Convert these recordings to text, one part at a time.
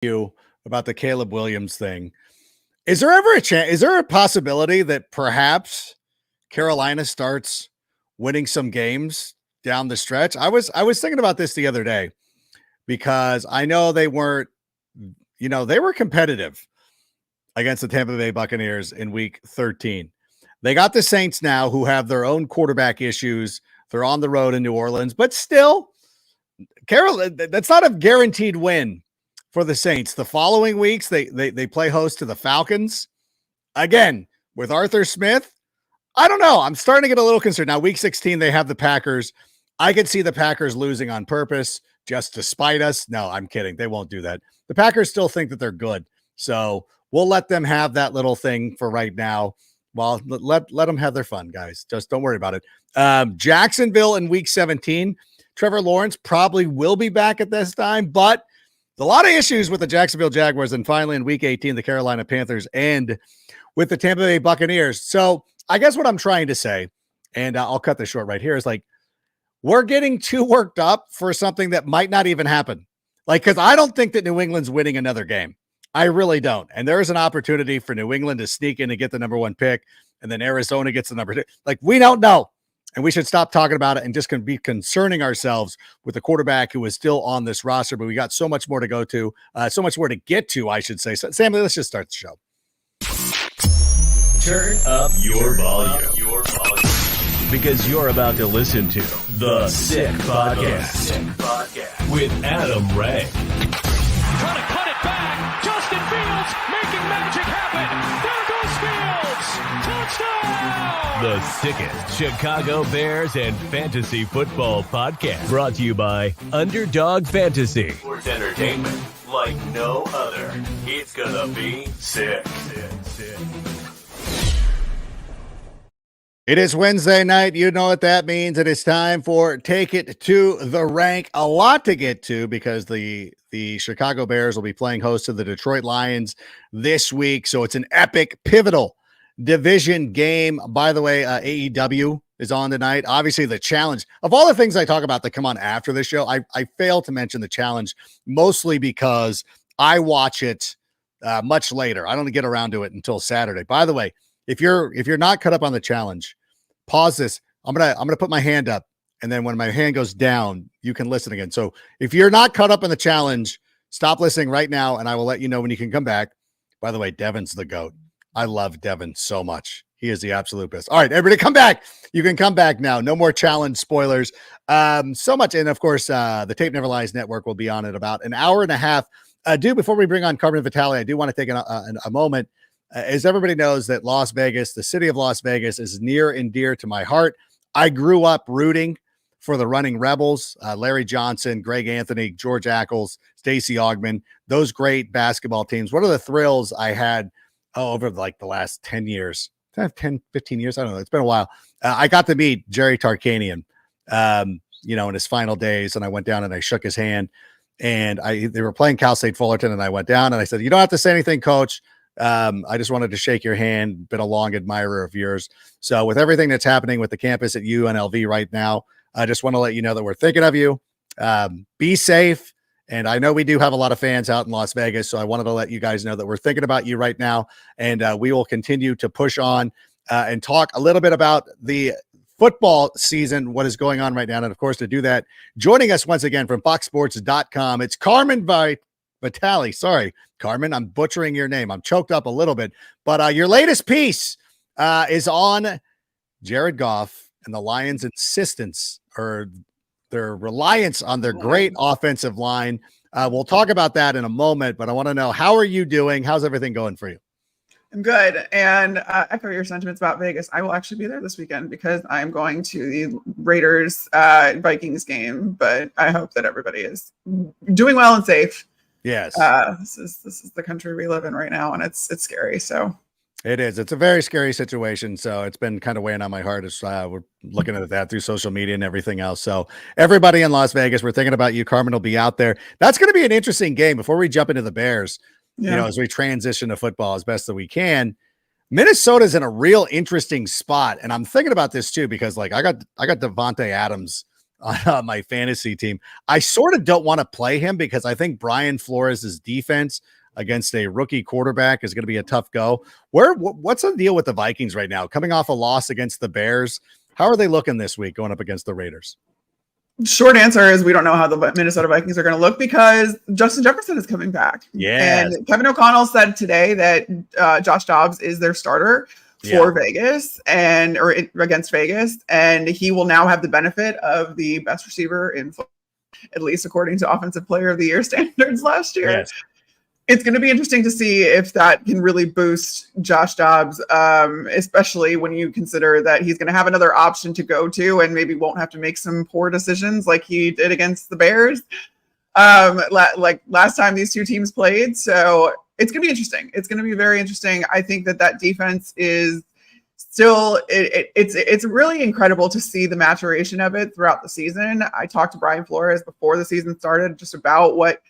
you about the Caleb Williams thing. Is there ever a chance? Is there a possibility that perhaps Carolina starts winning some games down the stretch? I was thinking about this the other day because I know they weren't, they were competitive against the Tampa Bay Buccaneers in week 13. They got the Saints now who have their own quarterback issues. They're on the road in New Orleans, but still, that's not a guaranteed win for the Saints. The following weeks, they play host to the Falcons. Again, with Arthur Smith, I don't know. I'm starting to get a little concerned. Now, week 16, they have the Packers. I could see the Packers losing on purpose just to spite us. No, I'm kidding. They won't do that. The Packers still think that they're good. So we'll let them have that little thing for right now. Well, let them have their fun, guys. Just don't worry about it. Jacksonville in week 17. Trevor Lawrence probably will be back at this time, but a lot of issues with the Jacksonville Jaguars. And finally, in week 18, the Carolina Panthers end with the Tampa Bay Buccaneers. So I guess what I'm trying to say, and I'll cut this short right here, is like, we're getting too worked up for something that might not even happen. Like, because I don't think that New England's winning another game. I really don't. And there is an opportunity for New England to sneak in and get the number one pick, and then Arizona gets the number two. Like, we don't know. And we should stop talking about it and just be concerning ourselves with the quarterback who is still on this roster. But we got so much more to go to, so much more to get to, I should say. So, Sam, let's just start the show. Turn up your volume. Because you're about to listen to The Sick Podcast with Adam Ray. Trying to cut it back. Justin Fields making magic happen. There goes Fields. Touchdown. The sickest Chicago Bears and fantasy football podcast. Brought to you by Underdog Fantasy. Sports entertainment like no other. It's gonna be sick. It is Wednesday night. You know what that means. It is time for Take It to the Rank. A lot to get to because the Chicago Bears will be playing host to the Detroit Lions this week. So it's an epic, pivotal division game. By the way, AEW is on tonight. Obviously, the challenge of all the things I talk about that come on after the show, I fail to mention the challenge mostly because I watch it much later. I don't get around to it until Saturday. By the way, if you're not caught up on the challenge, pause this. I'm gonna put my hand up, and then when my hand goes down, you can listen again. So if you're not caught up in the challenge, stop listening right now, and I will let you know when you can come back. By the way, Devin's the GOAT. I love Devin so much. He is the absolute best. All right, everybody, come back. You can come back now. No more challenge spoilers. So much, and of course, the Tape Never Lies Network will be on in about an hour and a half. Before we bring on Carmen Vitali, I do want to take a moment. As everybody knows, that Las Vegas, the city of Las Vegas, is near and dear to my heart. I grew up rooting for the Running Rebels, Larry Johnson, Greg Anthony, George Ackles, Stacey Augmon, those great basketball teams. What are the thrills I had over the last 10 years, 10, 15 years? I don't know. It's been a while. I got to meet Jerry Tarkanian, in his final days, and I went down and I shook his hand, and they were playing Cal State Fullerton, and I went down and I said, "You don't have to say anything, Coach. I just wanted to shake your hand, been a long admirer of yours." So with everything that's happening with the campus at UNLV right now, I just want to let you know that we're thinking of you. Be safe. And I know we do have a lot of fans out in Las Vegas, so I wanted to let you guys know that we're thinking about you right now. And we will continue to push on and talk a little bit about the football season, what is going on right now. And of course, to do that, joining us once again from foxsports.com, it's Carmen Vitali. Sorry, Carmen, I'm butchering your name. I'm choked up a little bit, but your latest piece is on Jared Goff and the Lions' insistence or their reliance on their great offensive line. We'll talk about that in a moment, but I want to know, how are you doing? How's everything going for you? I'm good. And echo your sentiments about Vegas. I will actually be there this weekend because I'm going to the Raiders Vikings game, but I hope that everybody is doing well and safe. Yes. This is the country we live in right now, and it's scary. So it is. It's a very scary situation. So it's been kind of weighing on my heart as we're looking at that through social media and everything else. So everybody in Las Vegas, we're thinking about you. Carmen will be out there. That's going to be an interesting game before we jump into the Bears. Yeah. As we transition to football as best that we can. Minnesota's in a real interesting spot. And I'm thinking about this too, because I got Devontae Adams on my fantasy team. I sort of don't want to play him because I think Brian Flores' defense against a rookie quarterback is going to be a tough go. What's the deal with the Vikings right now? Coming off a loss against the Bears, how are they looking this week going up against the Raiders? Short answer is we don't know how the Minnesota Vikings are going to look because Justin Jefferson is coming back. Yes. And Kevin O'Connell said today that Josh Dobbs is their starter for Vegas or against Vegas. And he will now have the benefit of the best receiver in football, at least according to Offensive Player of the Year standards last year. Yes. It's going to be interesting to see if that can really boost Josh Dobbs, especially when you consider that he's going to have another option to go to and maybe won't have to make some poor decisions like he did against the Bears like last time these two teams played. So it's going to be interesting. It's going to be very interesting. I think that defense is still it's really incredible to see the maturation of it throughout the season. I talked to Brian Flores before the season started just about what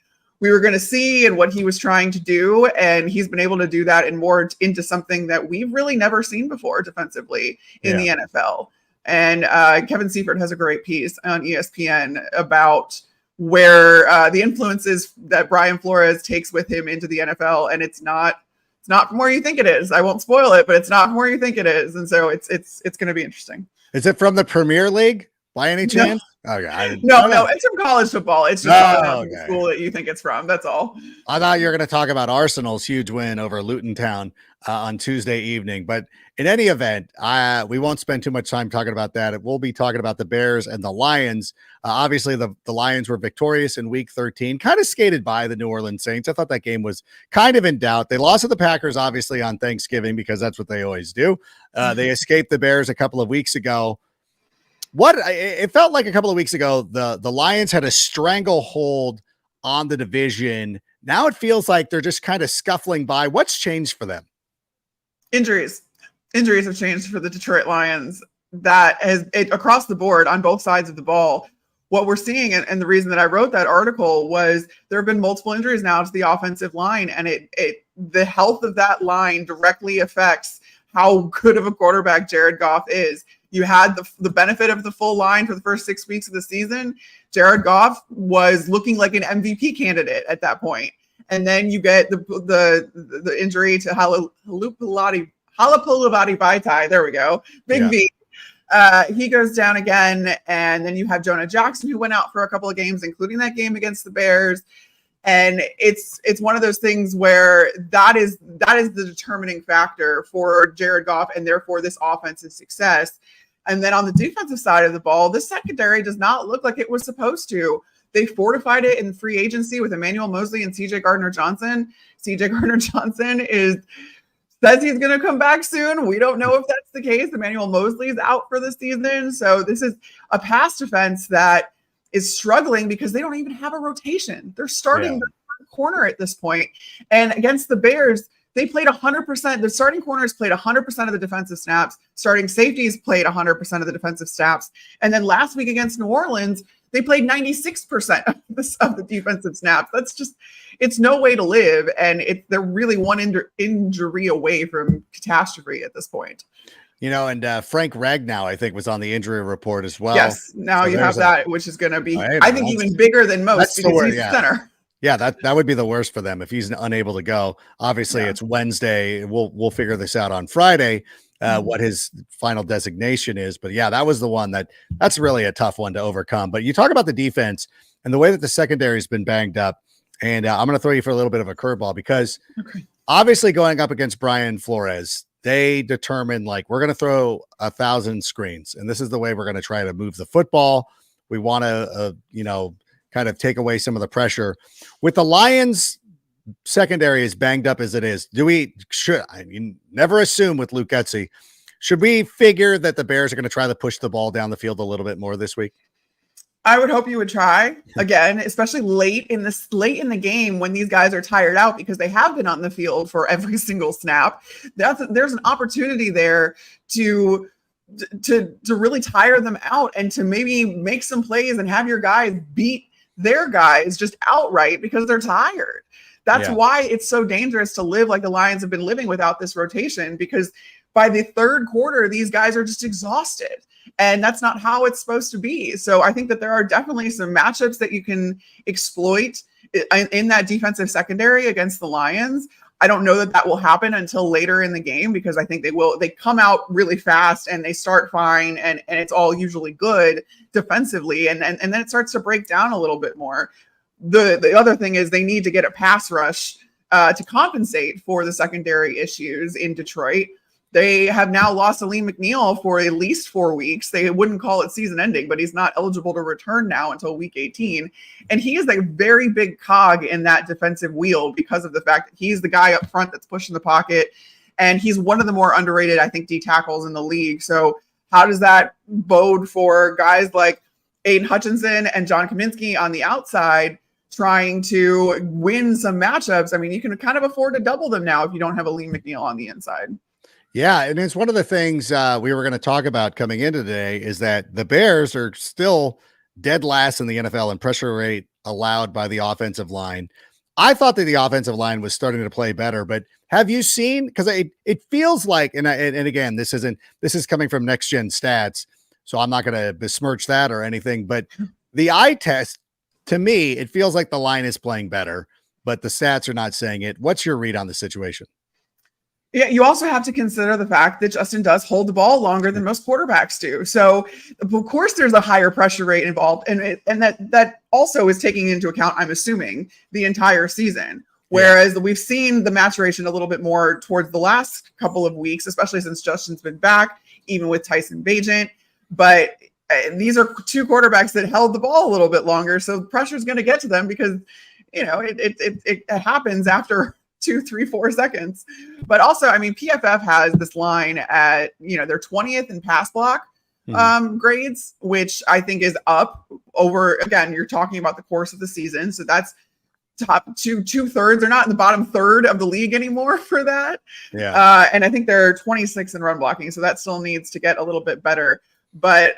we were going to see and what he was trying to do. And he's been able to do that and more into something that we've really never seen before defensively in the NFL. And Kevin Seifert has a great piece on ESPN about where the influences that Brian Flores takes with him into the NFL. And it's not from where you think it is. I won't spoil it, but it's not from where you think it is. And so it's going to be interesting. Is it from the Premier League by any chance? Okay. No, it's from college football. It's just not the school that you think it's from. That's all. I thought you were going to talk about Arsenal's huge win over Luton Town on Tuesday evening. But in any event, we won't spend too much time talking about that. We'll be talking about the Bears and the Lions. Obviously, the Lions were victorious in Week 13, kind of skated by the New Orleans Saints. I thought that game was kind of in doubt. They lost to the Packers, obviously, on Thanksgiving because that's what they always do. They escaped the Bears a couple of weeks ago. It felt like a couple of weeks ago, the Lions had a stranglehold on the division. Now it feels like they're just kind of scuffling by. What's changed for them? Injuries have changed for the Detroit Lions. That has across the board on both sides of the ball. What we're seeing, and the reason that I wrote that article was there have been multiple injuries now to the offensive line, and the health of that line directly affects how good of a quarterback Jared Goff is. You had the benefit of the full line for the first 6 weeks of the season. Jared Goff was looking like an MVP candidate at that point. And then you get the injury to Halapoulivaati Vaitai. There we go. Big V. He goes down again. And then you have Jonah Jackson, who went out for a couple of games, including that game against the Bears. And it's one of those things where that is the determining factor for Jared Goff and therefore this offense's success. And then on the defensive side of the ball, the secondary does not look like it was supposed to. They fortified it in free agency with Emmanuel Mosley and CJ Gardner-Johnson. CJ Gardner-Johnson says he's going to come back soon. We don't know if that's the case. Emmanuel Mosley is out for the season. So this is a pass defense that is struggling because they don't even have a rotation. They're starting the corner at this point. And against the Bears, they played 100%. The starting corners played 100% of the defensive snaps. Starting safeties played 100% of the defensive snaps. And then last week against New Orleans, they played 96% of the defensive snaps. That's just, it's no way to live. And they're really one injury away from catastrophe at this point. And Frank Ragnow, I think, was on the injury report as well. Yes, now you have that, which is going to be, I think, even bigger than most because he's the center. Yeah, that would be the worst for them if he's unable to go. Obviously, it's Wednesday. We'll figure this out on Friday, what his final designation is. But yeah, that was the one that's really a tough one to overcome. But you talk about the defense and the way that the secondary has been banged up. And I'm going to throw you for a little bit of a curveball because obviously going up against Brian Flores, they determined we're going to throw 1,000 screens. And this is the way we're going to try to move the football. We want to, kind of take away some of the pressure. With the Lions secondary as banged up as it is, never assume with Luke Getsy. Should we figure that the Bears are going to try to push the ball down the field a little bit more this week? I would hope you would try again, especially late in the game when these guys are tired out because they have been on the field for every single snap. There's an opportunity there to really tire them out and to maybe make some plays and have your guys beat their guys just outright because they're tired. That's why it's so dangerous to live like the Lions have been living without this rotation, because by the third quarter, these guys are just exhausted. And that's not how it's supposed to be. So I think that there are definitely some matchups that you can exploit in that defensive secondary against the Lions. I don't know that will happen until later in the game, because I think they come out really fast and they start fine, and it's all usually good defensively. And then it starts to break down a little bit more. The other thing is they need to get a pass rush to compensate for the secondary issues in Detroit. They have now lost Aleem McNeil for at least 4 weeks. They wouldn't call it season ending, but he's not eligible to return now until week 18. And he is a very big cog in that defensive wheel because of the fact that he's the guy up front that's pushing the pocket. And he's one of the more underrated, I think, D tackles in the league. So how does that bode for guys like Aiden Hutchinson and John Kaminsky on the outside trying to win some matchups? I mean, you can kind of afford to double them now if you don't have Aleem McNeil on the inside. Yeah, and it's one of the things we were going to talk about coming into today is that the Bears are still dead last in the NFL in pressure rate allowed by the offensive line. I thought that the offensive line was starting to play better, but have you seen, because it feels like, and again, this is coming from Next Gen Stats, so I'm not going to besmirch that or anything, but the eye test, to me, it feels like the line is playing better, but the stats are not saying it. What's your read on the situation? Yeah, you also have to consider the fact that Justin does hold the ball longer than most quarterbacks do. So, of course, there's a higher pressure rate involved, and that also is taking into account, I'm assuming, the entire season. Whereas we've seen the maturation a little bit more towards the last couple of weeks, especially since Justin's been back, even with Tyson Bagent. But these are two quarterbacks that held the ball a little bit longer, so pressure is going to get to them because it happens after 2, 3, 4 seconds. But also, I mean, PFF has this line at, they're 20th in pass block grades, which I think is up over, again, you're talking about the course of the season. So that's top two-thirds. They're not in the bottom third of the league anymore for that. Yeah. And I think they're 26 in run blocking. So that still needs to get a little bit better. But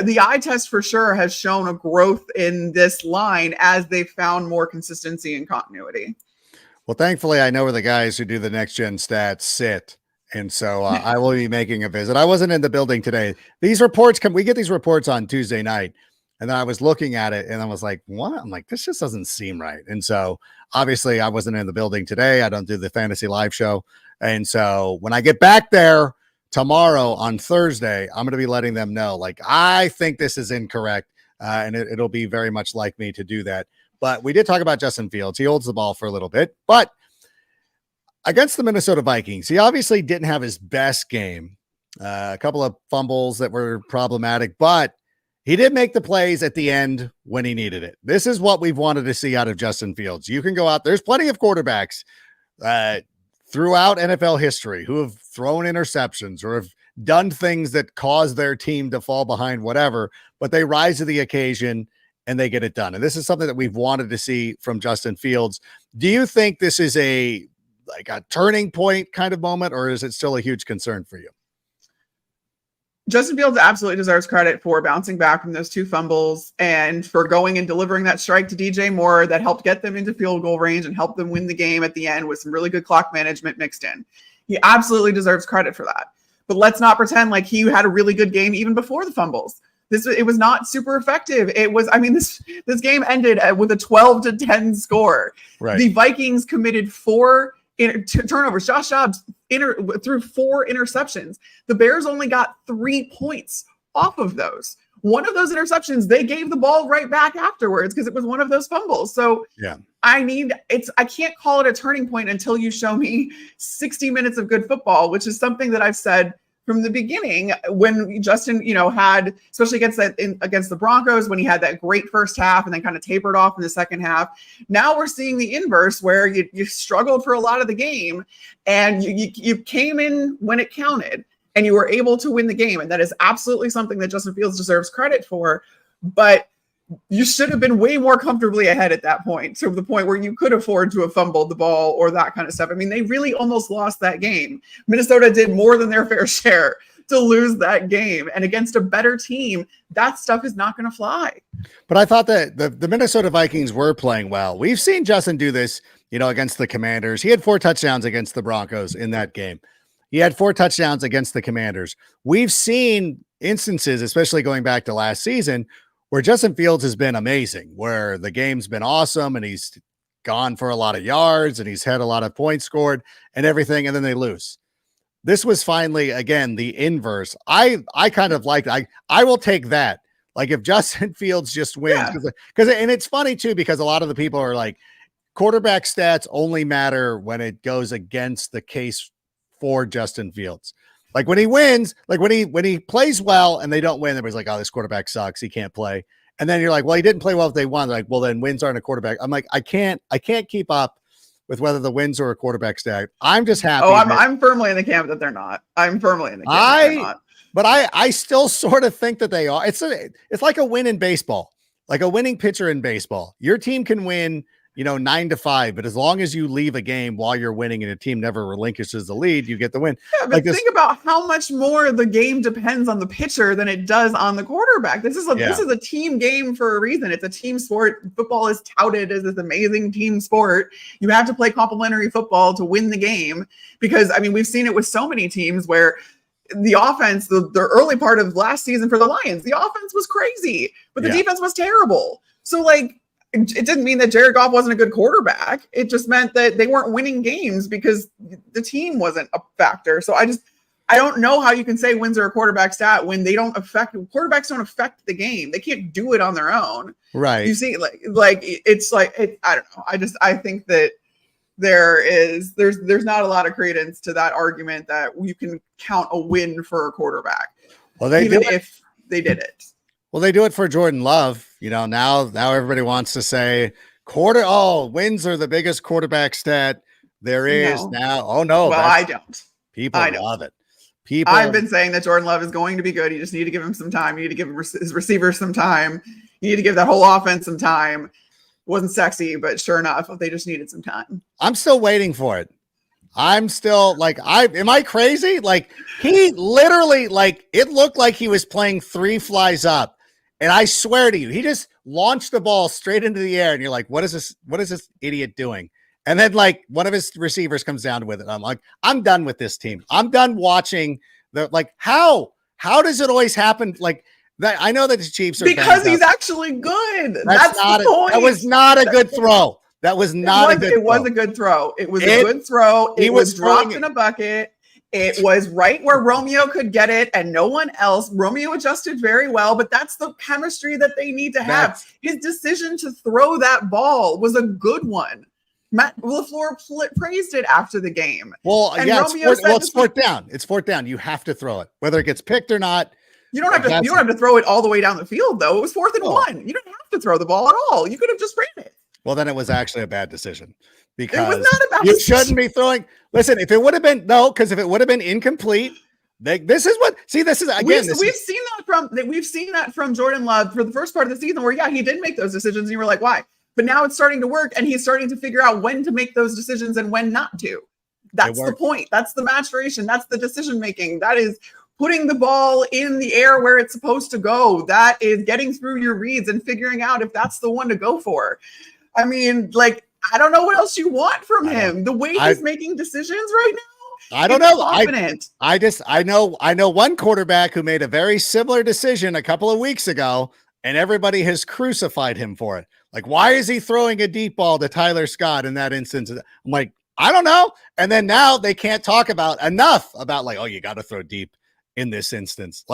the eye test for sure has shown a growth in this line as they've found more consistency and continuity. Well, thankfully, I know where the guys who do the Next Gen Stats sit, and so I will be making a visit. I wasn't in the building today. These reports we get these reports on Tuesday night, and then I was looking at it, and I was like, what? I'm like, this just doesn't seem right. And so, obviously, I wasn't in the building today. I don't do the fantasy live show. And so, when I get back there tomorrow on Thursday, I'm going to be letting them know, like, I think this is incorrect, and it'll be very much like me to do that. But we did talk about Justin Fields. He holds the ball for a little bit, but against the Minnesota Vikings, he obviously didn't have his best game. A couple of fumbles that were problematic, but he did make the plays at the end when he needed it. This is what we've wanted to see out of Justin Fields. You can go out. There's plenty of quarterbacks throughout NFL history who have thrown interceptions or have done things that cause their team to fall behind, whatever, but they rise to the occasion and they get it done. And this is something that we've wanted to see from Justin Fields. Do you think this is a turning point kind of moment, or is it still a huge concern for you? Justin Fields absolutely deserves credit for bouncing back from those 2 fumbles and for going and delivering that strike to DJ Moore that helped get them into field goal range and helped them win the game at the end with some really good clock management mixed in. He absolutely deserves credit for that. But let's not pretend like he had a really good game even before the fumbles. It was not super effective. This game ended with a 12-10 score. Right. The Vikings committed 4 turnovers. Josh Dobbs threw 4 interceptions. The Bears only got 3 points off of those. One of those interceptions, they gave the ball right back afterwards because it was one of those fumbles. So yeah, I can't call it a turning point until you show me 60 minutes of good football, which is something that I've said from the beginning when Justin, had, especially against the Broncos, when he had that great first half and then kind of tapered off in the second half. Now we're seeing the inverse where you struggled for a lot of the game and you came in when it counted and you were able to win the game. And that is absolutely something that Justin Fields deserves credit for. But you should have been way more comfortably ahead at that point, to the point where you could afford to have fumbled the ball or that kind of stuff. I mean, they really almost lost that game. Minnesota did more than their fair share to lose that game. And against a better team, that stuff is not going to fly. But I thought that the Minnesota Vikings were playing well. We've seen Justin do this, against the Commanders. He had 4 touchdowns against the Broncos in that game. He had 4 touchdowns against the Commanders. We've seen instances, especially going back to last season, where Justin Fields has been amazing, where the game's been awesome and he's gone for a lot of yards and he's had a lot of points scored and everything, and then they lose. This was finally, again, the inverse. I kind of like I will take that. Like if Justin Fields just wins, because and it's funny too, because a lot of the people are like, quarterback stats only matter when it goes against the case for Justin Fields. Like when he wins, like when he plays well and they don't win, everybody's like, oh, this quarterback sucks, he can't play. And then you're like, well, he didn't play well if they won. They're like, well, then wins aren't a quarterback. I'm like, I can't keep up with whether the wins are a quarterback stat. I'm just happy. Oh, I'm firmly in the camp that they're not. I'm firmly in the camp that they're not. But I still sort of think that they are. It's like a win in baseball, like a winning pitcher in baseball. Your team can win, 9-5, but as long as you leave a game while you're winning and a team never relinquishes the lead, you get the win. Yeah, but think about how much more the game depends on the pitcher than it does on the quarterback. This is a team game for a reason. It's a team sport. Football is touted as this amazing team sport. You have to play complementary football to win the game because, we've seen it with so many teams where the offense, the early part of last season for the Lions, the offense was crazy, but the defense was terrible. So it didn't mean that Jared Goff wasn't a good quarterback. It just meant that they weren't winning games because the team wasn't a factor. So I don't know how you can say wins are a quarterback stat when quarterbacks don't affect the game. They can't do it on their own. Right. You see, I don't know. I think that there's not a lot of credence to that argument that you can count a win for a quarterback. Well, if they did it. Well, they do it for Jordan Love. Now everybody wants to say wins are the biggest quarterback stat there is now. Oh no. Well, I don't. People love it. I've been saying that Jordan Love is going to be good. You just need to give him some time. You need to give his receivers some time. You need to give that whole offense some time. Wasn't sexy, but sure enough, they just needed some time. I'm still waiting for it. I'm still am I crazy? He literally, it looked like he was playing 3 flies up. And I swear to you, he just launched the ball straight into the air. And you're like, what is this idiot doing? And then one of his receivers comes down with it. I'm like, I'm done with this team. I'm done watching how does it always happen? That I know that the Chiefs are because he's actually good. That's the point. That was not a good throw. That was not a good throw. It was a good throw. It was a good throw. It was dropped in a bucket. It was right where Romeo could get it and no one else. Romeo adjusted very well, but that's the chemistry that they need to have. His decision to throw that ball was a good one. Matt LaFleur praised it after the game. Well, and it's fourth down. It's fourth down. You have to throw it, whether it gets picked or not. You don't have to throw it all the way down the field, though. It was 4th and 1. You didn't have to throw the ball at all. You could have just ran it. Well, then it was actually a bad decision because it was not a bad you decision. shouldn't be throwing. Listen, if it would have been because if it would have been incomplete, this is again. We've seen that from Jordan Love for the first part of the season, where he did make those decisions, and you were like, why? But now it's starting to work, and he's starting to figure out when to make those decisions and when not to. That's the point. That's the maturation. That's the decision making. That is putting the ball in the air where it's supposed to go. That is getting through your reads and figuring out if that's the one to go for. I don't know what else you want from him. The way he's making decisions right now. I don't know. Confident. I know one quarterback who made a very similar decision a couple of weeks ago, and everybody has crucified him for it. Why is he throwing a deep ball to Tyler Scott in that instance? I'm like, I don't know. And then now they can't talk enough about you got to throw deep in this instance.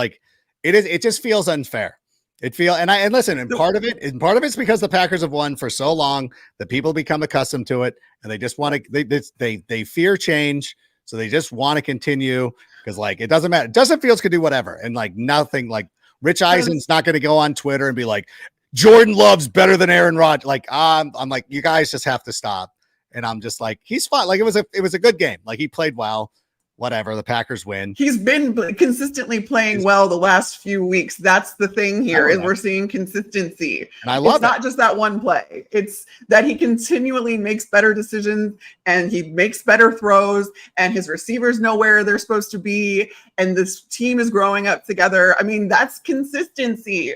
It just feels unfair. And part of it's because the Packers have won for so long that people become accustomed to it, and they just want to, they fear change. So they just want to continue because it doesn't matter. Justin Fields could do whatever. And nothing, Rich Eisen's not going to go on Twitter and be like, Jordan Love's better than Aaron Rodgers. I'm like, you guys just have to stop. And I'm just like, he's fine. It was a good game. He played well. Whatever, the Packers win. He's been consistently playing well the last few weeks. That's the thing here is we're seeing consistency. And I love it's not just that one play. It's that he continually makes better decisions and he makes better throws and his receivers know where they're supposed to be and this team is growing up together. That's consistency.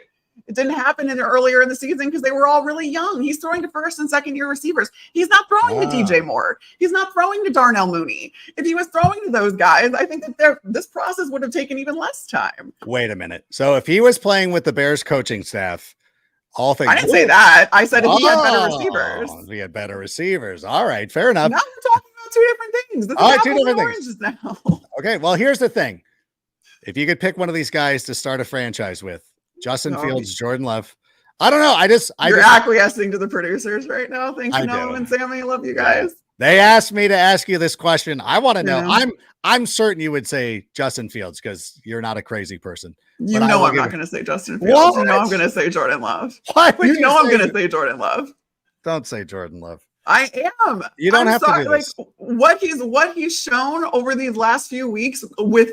It didn't happen earlier in the season because they were all really young. He's throwing to first and second year receivers. He's not throwing to DJ Moore. He's not throwing to Darnell Mooney. If he was throwing to those guys, I think that this process would have taken even less time. Wait a minute. So if he was playing with the Bears coaching staff, all things. I didn't say that. I said if he had better receivers. He had better receivers. All right, fair enough. Now we're talking about two different things. This is two different things now. Okay, well, here's the thing. If you could pick one of these guys to start a franchise with, Justin Fields, Jordan Love. I don't know. You're acquiescing to the producers right now. Thanks, Noam and Sammy. I love you guys. They asked me to ask you this question. I want to know. I'm certain you would say Justin Fields because you're not a crazy person. You know I'm not going to say Justin Fields. What? You know I'm going to say Jordan Love. Why would you know I'm going to say Jordan Love? Don't say Jordan Love. I am. You don't have to do this. What he's shown over these last few weeks with,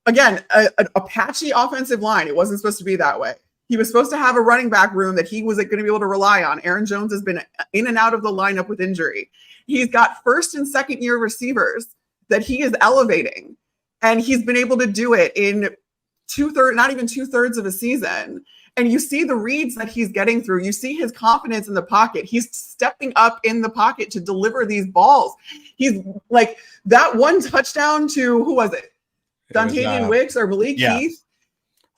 again, a patchy offensive line. It wasn't supposed to be that way. He was supposed to have a running back room that he was going to be able to rely on. Aaron Jones has been in and out of the lineup with injury. He's got first and second year receivers that he is elevating. And he's been able to do it in not even 2/3 of a season. And you see the reads that he's getting through. You see his confidence in the pocket. He's stepping up in the pocket to deliver these balls. He's like that one touchdown to, who was it? Dontavian Wicks or Malik Heath.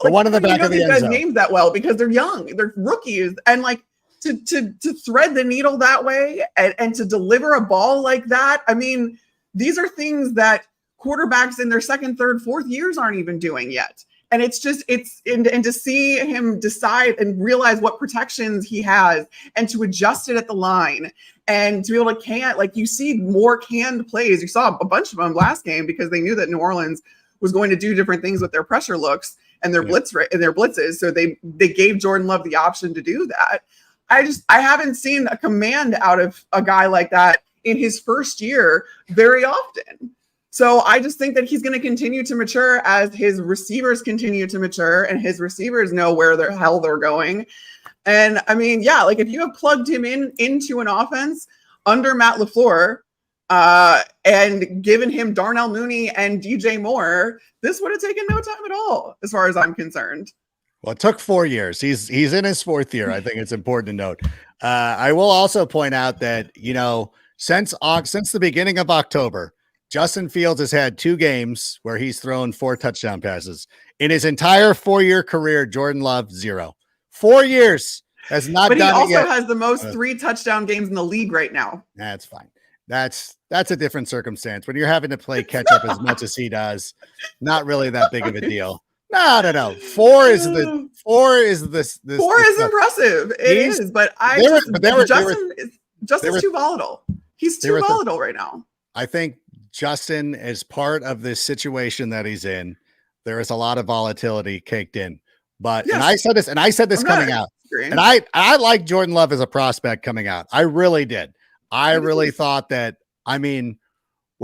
The one in the back of the end zone. Names that well because they're young, they're rookies, and like to thread the needle that way and to deliver a ball like that. I mean, these are things that quarterbacks in their second, third, fourth years aren't even doing yet. And it's to see him decide and realize what protections he has and to adjust it at the line and to be able to you see more canned plays. You saw a bunch of them last game because they knew that New Orleans was going to do different things with their pressure looks and their blitzes. So they gave Jordan Love the option to do that. I haven't seen a command out of a guy like that in his first year very often. So I just think that he's going to continue to mature as his receivers continue to mature and his receivers know where the hell they're going. And I mean, if you have plugged him into an offense under Matt LaFleur, and given him Darnell Mooney and DJ Moore, this would have taken no time at all, as far as I'm concerned. Well, it took 4 years. He's in his fourth year. I think it's important to note. I will also point out that, since the beginning of October, Justin Fields has had 2 games where he's thrown 4 touchdown passes. In his entire 4-year career, Jordan Love, 0. 4 years has not done it yet. But he also has the most 3 touchdown games in the league right now. That's fine. That's a different circumstance. When you're having to play catch up as much as he does, not really that big of a deal. No. 4 is impressive. It is, but Justin's too volatile. He's too volatile right now. I think Justin is part of this situation that he's in. There is a lot of volatility caked in. But and I said this coming out. And I like Jordan Love as a prospect coming out. I really did. I really thought that, when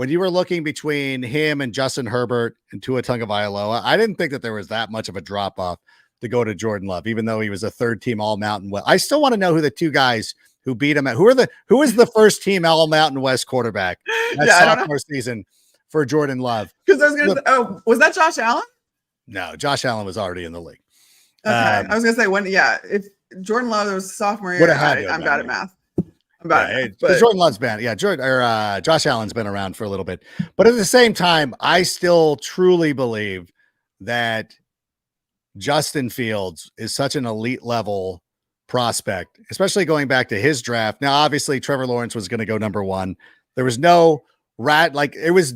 you were looking between him and Justin Herbert and Tua Tagovailoa, I didn't think that there was that much of a drop off to go to Jordan Love, even though he was a 3rd-team All-Mountain West. I still want to know who the 2 guys who beat him who is the 1st-team All-Mountain West quarterback that sophomore season for Jordan Love. Because I was going to was that Josh Allen? No, Josh Allen was already in the league. Okay. I was going to say if Jordan Love was sophomore year, I'm bad at math. But Jordan Love's been, Josh Allen's been around for a little bit, but at the same time, I still truly believe that Justin Fields is such an elite level prospect, especially going back to his draft. Now, obviously, Trevor Lawrence was going to go number 1. There was no there was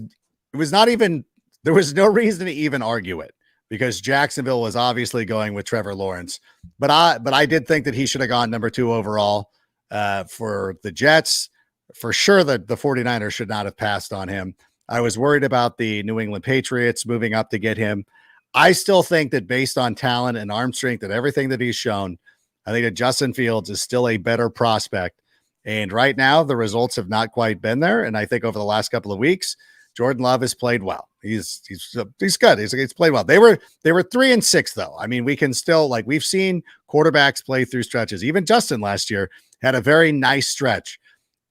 no reason to even argue it because Jacksonville was obviously going with Trevor Lawrence, but I did think that he should have gone number 2 overall. For the Jets, for sure that the 49ers should not have passed on him. I was worried about the New England Patriots moving up to get him. I still think that based on talent and arm strength and everything that he's shown, I think that Justin Fields is still a better prospect. And right now, the results have not quite been there. And I think over the last couple of weeks, Jordan Love has played well. He's good. He's played well. They were 3-6 though. We can still we've seen quarterbacks play through stretches. Even Justin last year had a very nice stretch,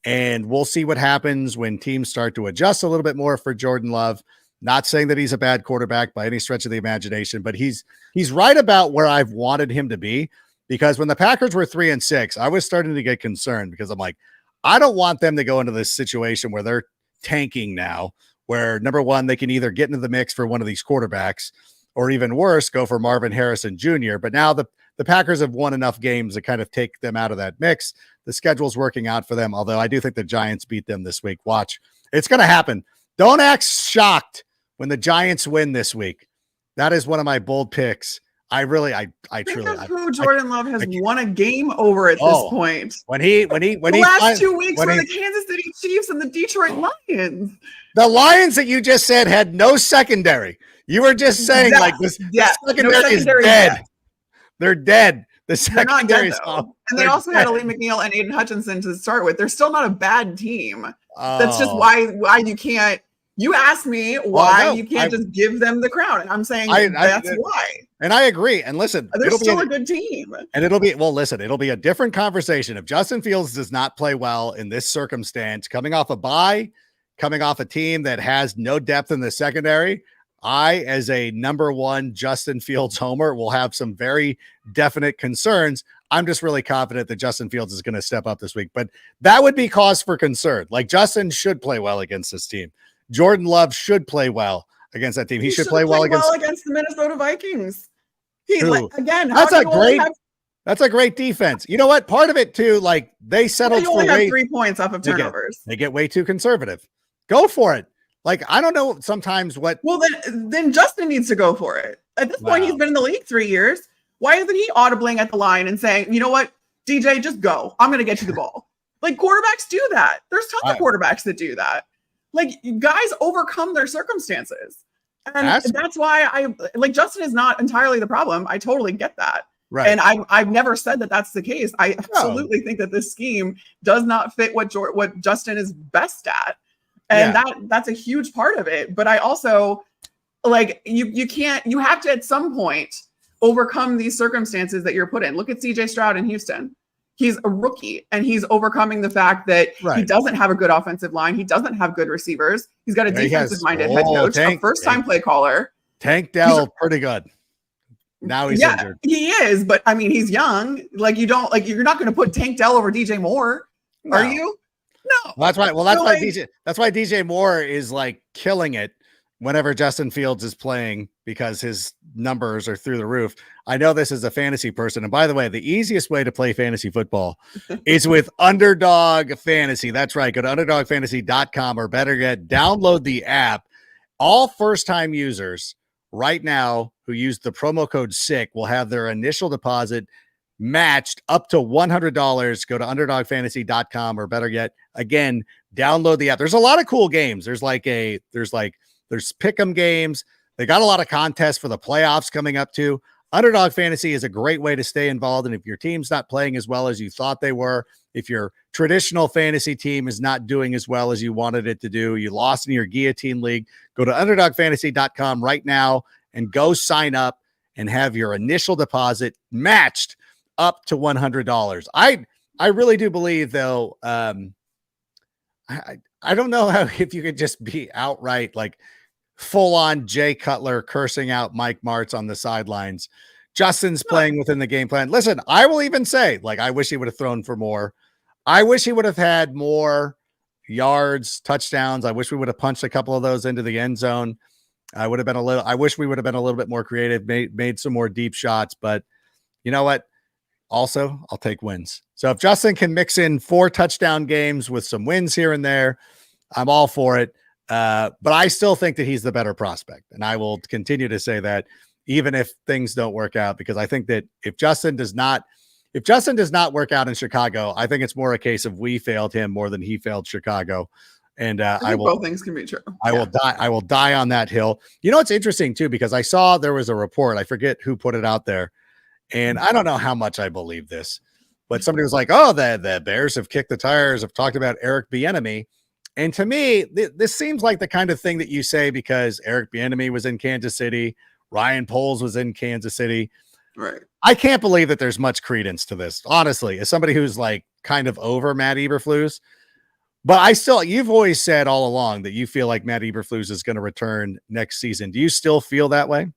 and we'll see what happens when teams start to adjust a little bit more for Jordan Love. Not saying that he's a bad quarterback by any stretch of the imagination, but he's right about where I've wanted him to be. because when the Packers were 3-6, I was starting to get concerned because I'm like, I don't want them to go into this situation where they're tanking now, where number one, they can either get into the mix for one of these quarterbacks or even worse, go for Marvin Harrison Jr. But now the Packers have won enough games to kind of take them out of that mix. The schedule's working out for them, although I do think the Giants beat them this week. Watch. It's going to happen. Don't act shocked when the Giants win this week. That is one of my bold picks. I truly, Think of who Jordan Love has won a game over at this point. When the last 2 weeks were the Kansas City Chiefs and the Detroit Lions. The Lions that you just said had no secondary. You were just saying like this. The secondary is dead. Yet. They're dead. The secondary is and they also had Ali McNeil and Aiden Hutchinson to start with. They're still not a bad team. That's just why you can't. You asked me why you can't just give them the crown. And I'm saying that's why. And I agree. And listen, they're still a good team. And it'll be a different conversation. If Justin Fields does not play well in this circumstance, coming off a bye, coming off a team that has no depth in the secondary, I, as a number one Justin Fields homer, will have some very definite concerns. I'm just really confident that Justin Fields is going to step up this week. But that would be cause for concern. Like, Justin should play well against this team. Jordan Love should play well against that team. He should play well against the Minnesota Vikings. That's a great defense. You know what? Part of it too, like they settled for have 3 points off of turnovers. They get way too conservative. Go for it. Like, I don't know sometimes what. Well, then Justin needs to go for it. At this point, he's been in the league 3 years. Why isn't he audibling at the line and saying, you know what, DJ, just go. I'm going to get you the ball. Like, quarterbacks do that. There's tons of quarterbacks that do that. Like, guys overcome their circumstances. And that's why Justin is not entirely the problem. I totally get that. Right. And I've never said that that's the case. I absolutely think that this scheme does not fit what Justin is best at. And that's a huge part of it. But I also you have to at some point overcome these circumstances that you're put in. Look at CJ Stroud in Houston. He's a rookie and he's overcoming the fact that he doesn't have a good offensive line. He doesn't have good receivers. He's got a defensive-minded head coach, a first-time play caller. Tank Dell, pretty good. Now he's injured. He is, but I mean, he's young. Like, you're not going to put Tank Dell over DJ Moore, are you? No. Well, that's why. Well, that's why DJ Moore is like killing it whenever Justin Fields is playing, because his numbers are through the roof. I know this is a fantasy person. And by the way, the easiest way to play fantasy football is with Underdog Fantasy. That's right. Go to underdogfantasy.com, or better yet, download the app. All first-time users right now who use the promo code SICK will have their initial deposit matched up to $100. Go to underdogfantasy.com, or better yet, again, download the app. There's a lot of cool games. There's pick'em games. They got a lot of contests for the playoffs coming up too. Underdog Fantasy is a great way to stay involved. And if your team's not playing as well as you thought they were, if your traditional fantasy team is not doing as well as you wanted it to do, you lost in your guillotine league, go to underdogfantasy.com right now and go sign up and have your initial deposit matched up to $100. I really do believe, though, I don't know if you could just be outright like full on Jay Cutler cursing out Mike Martz on the sidelines. Justin's playing within the game plan. Listen, I will even say, like, I wish he would have thrown for more. I wish he would have had more yards, touchdowns. I wish we would have punched a couple of those into the end zone. I wish we would have been a little bit more creative, made some more deep shots, but you know what? Also, I'll take wins. So if Justin can mix in 4 touchdown games with some wins here and there, I'm all for it. But I still think that he's the better prospect. And I will continue to say that even if things don't work out, because I think that if Justin does not work out in Chicago, I think it's more a case of we failed him more than he failed Chicago. And both things can be true. I will die on that hill. You know, it's interesting too, because I saw there was a report. I forget who put it out there. And I don't know how much I believe this, but somebody was like, oh, the Bears have kicked the tires, have talked about Eric Bieniemy. And to me, this seems like the kind of thing that you say because Eric Bieniemy was in Kansas City, Ryan Poles was in Kansas City. Right. I can't believe that there's much credence to this, honestly, as somebody who's like kind of over Matt Eberflus. But you've always said all along that you feel like Matt Eberflus is going to return next season. Do you still feel that way?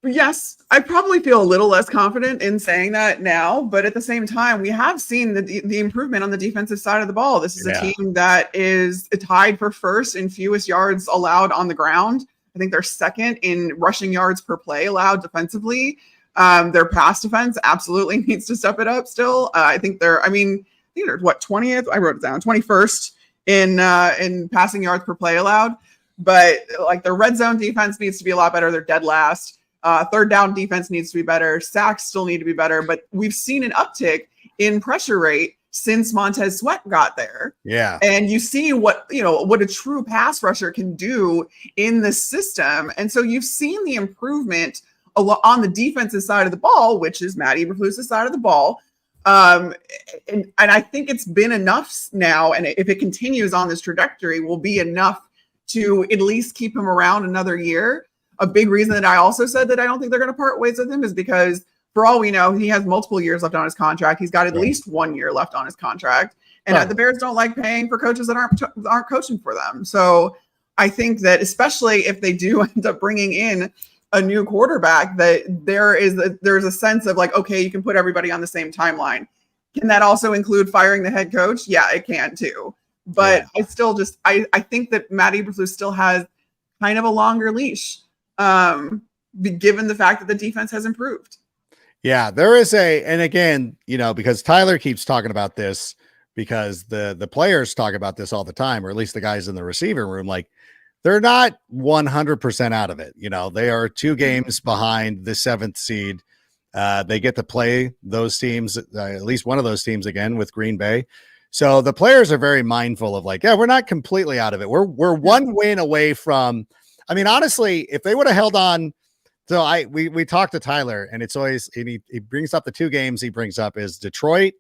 Yes, I probably feel a little less confident in saying that now, but at the same time, we have seen the improvement on the defensive side of the ball. This is a team that is tied for first in fewest yards allowed on the ground. I think they're second in rushing yards per play allowed defensively. Their pass defense absolutely needs to step it up still. I think they're 20th? I wrote it down, 21st in passing yards per play allowed. But like their red zone defense needs to be a lot better. They're dead last. Third down defense needs to be better. Sacks still need to be better, but we've seen an uptick in pressure rate since Montez Sweat got there. Yeah. And you see what a true pass rusher can do in this system. And so you've seen the improvement on the defensive side of the ball, which is Matt Eberflus's side of the ball. And I think it's been enough now. And if it continues on this trajectory, will be enough to at least keep him around another year. A big reason that I also said that I don't think they're going to part ways with him is because, for all we know, he has multiple years left on his contract. He's got at least 1 year left on his contract. And the Bears don't like paying for coaches that aren't coaching for them. So I think that especially if they do end up bringing in a new quarterback, that there's a sense of like, okay, you can put everybody on the same timeline. Can that also include firing the head coach? Yeah, it can too. But I still I think that Matt Eberflus still has kind of a longer leash. Given the fact that the defense has improved. Yeah, there is and again, because Tyler keeps talking about this because the players talk about this all the time, or at least the guys in the receiving room, like they're not 100% out of it. They are 2 games behind the 7th seed. They get to play those teams, at least one of those teams again with Green Bay. So the players are very mindful of like, yeah, we're not completely out of it. We're 1 win away from, I mean, honestly, if they would have held on, we talked to Tyler, and it's always, and he brings up the 2 games he brings up is Detroit,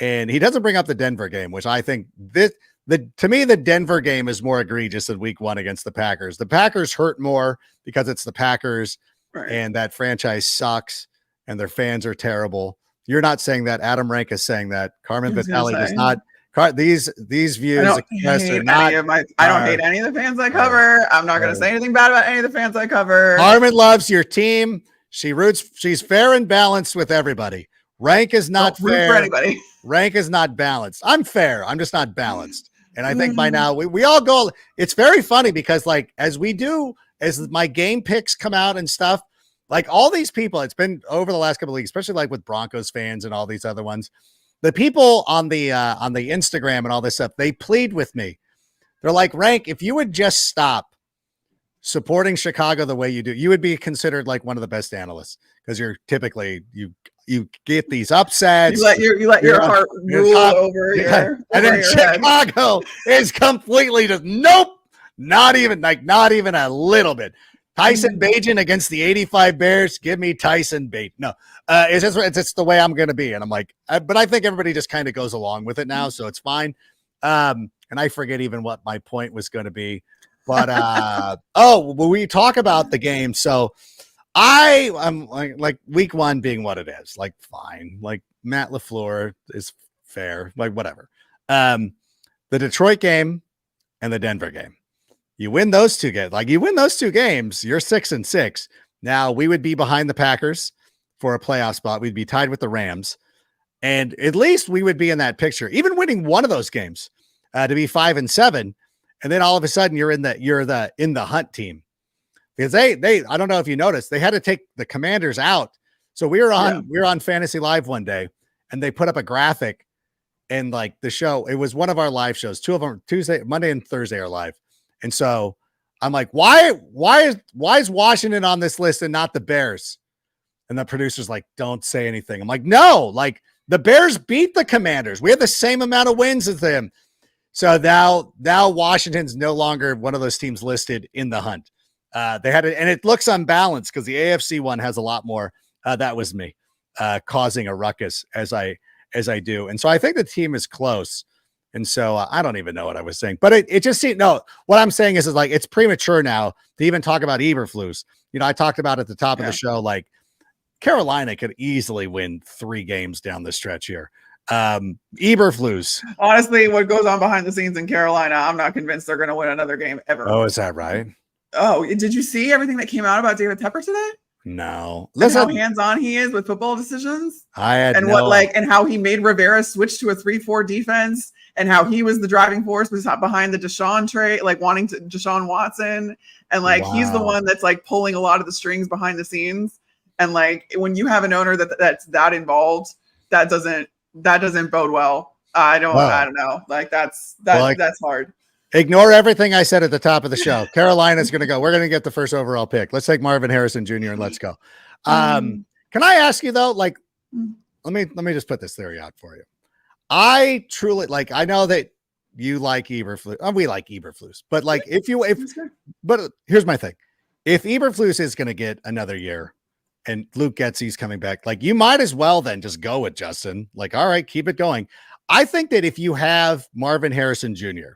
and he doesn't bring up the Denver game, which I think to me, the Denver game is more egregious than week 1 against the Packers. The Packers hurt more because it's the Packers, right, and that franchise sucks and their fans are terrible. You're not saying that. Adam Rank is saying that. Carmen Vitali does not. These views I don't hate any of the fans I cover. I'm not going to say anything bad about any of the fans I cover. Carmen loves your team. She's fair and balanced with everybody. Rank is not fair for anybody. Rank is not balanced. I'm fair. I'm just not balanced. And I think by now we all go. It's very funny because like as my game picks come out and stuff, like all these people, it's been over the last couple of weeks, especially like with Broncos fans and all these other ones. The people on the Instagram and all this stuff, they plead with me. They're like, Rank, if you would just stop supporting Chicago the way you do, you would be considered like one of the best analysts because you're typically you get these upsets. You let your heart rule over your and then Chicago is completely just nope, not even a little bit. Tyson Bagent against the 85 Bears. Give me Tyson Bagent. No, it's just the way I'm going to be. And I'm like, but I think everybody just kind of goes along with it now. So it's fine. And I forget even what my point was going to be, but, we talk about the game. So I'm like week 1 being what it is, like, fine. Like Matt LaFleur is fair, like whatever. The Detroit game and the Denver game. You win those 2 games. Like you win those 2 games, you're 6-6. Now we would be behind the Packers for a playoff spot. We'd be tied with the Rams, and at least we would be in that picture. Even winning one of those games to be 5-7, and then all of a sudden you're in the hunt team because they I don't know if you noticed they had to take the Commanders out. So we were on Fantasy Live one day, and they put up a graphic, and like the show, it was one of our live shows. 2 of them Monday and Thursday are live. And so I'm like, why is Washington on this list and not the Bears? And the producer's like, don't say anything. I'm like, no, like the Bears beat the Commanders. We have the same amount of wins as them. So now Washington's no longer one of those teams listed in the hunt. They had it, and it looks unbalanced because the AFC one has a lot more. That was me causing a ruckus as I do. And so I think the team is close. And so I don't even know what I was saying, but it just seemed, no, what I'm saying is like, it's premature now to even talk about Eberflus. I talked about at the top of the show, like Carolina could easily win 3 games down the stretch here. Eberflus. Honestly, what goes on behind the scenes in Carolina, I'm not convinced they're going to win another game ever. Oh, is that right? Oh, did you see everything that came out about David Tepper today? No. And how Listen, hands-on he is with football decisions. I had And no, and how he made Rivera switch to a 3-4 defense, and how he was the driving force behind the Deshaun trade, like wanting to Deshaun Watson. And like he's the wow. one that's like pulling a lot of the strings behind the scenes. And like when you have an owner that's that involved, that doesn't bode well. I don't know. Like that's hard. Ignore everything I said at the top of the show. Carolina's going to go. We're going to get the first overall pick. Let's take Marvin Harrison Jr. and let's go. Can I ask you though? Like, let me just put this theory out for you. I truly like. I know that you like Eberflus. We like Eberflus, but like but here's my thing: if Eberflus is going to get another year, and Luke Getsy's coming back, like you might as well then just go with Justin. Like, all right, keep it going. I think that if you have Marvin Harrison Jr.,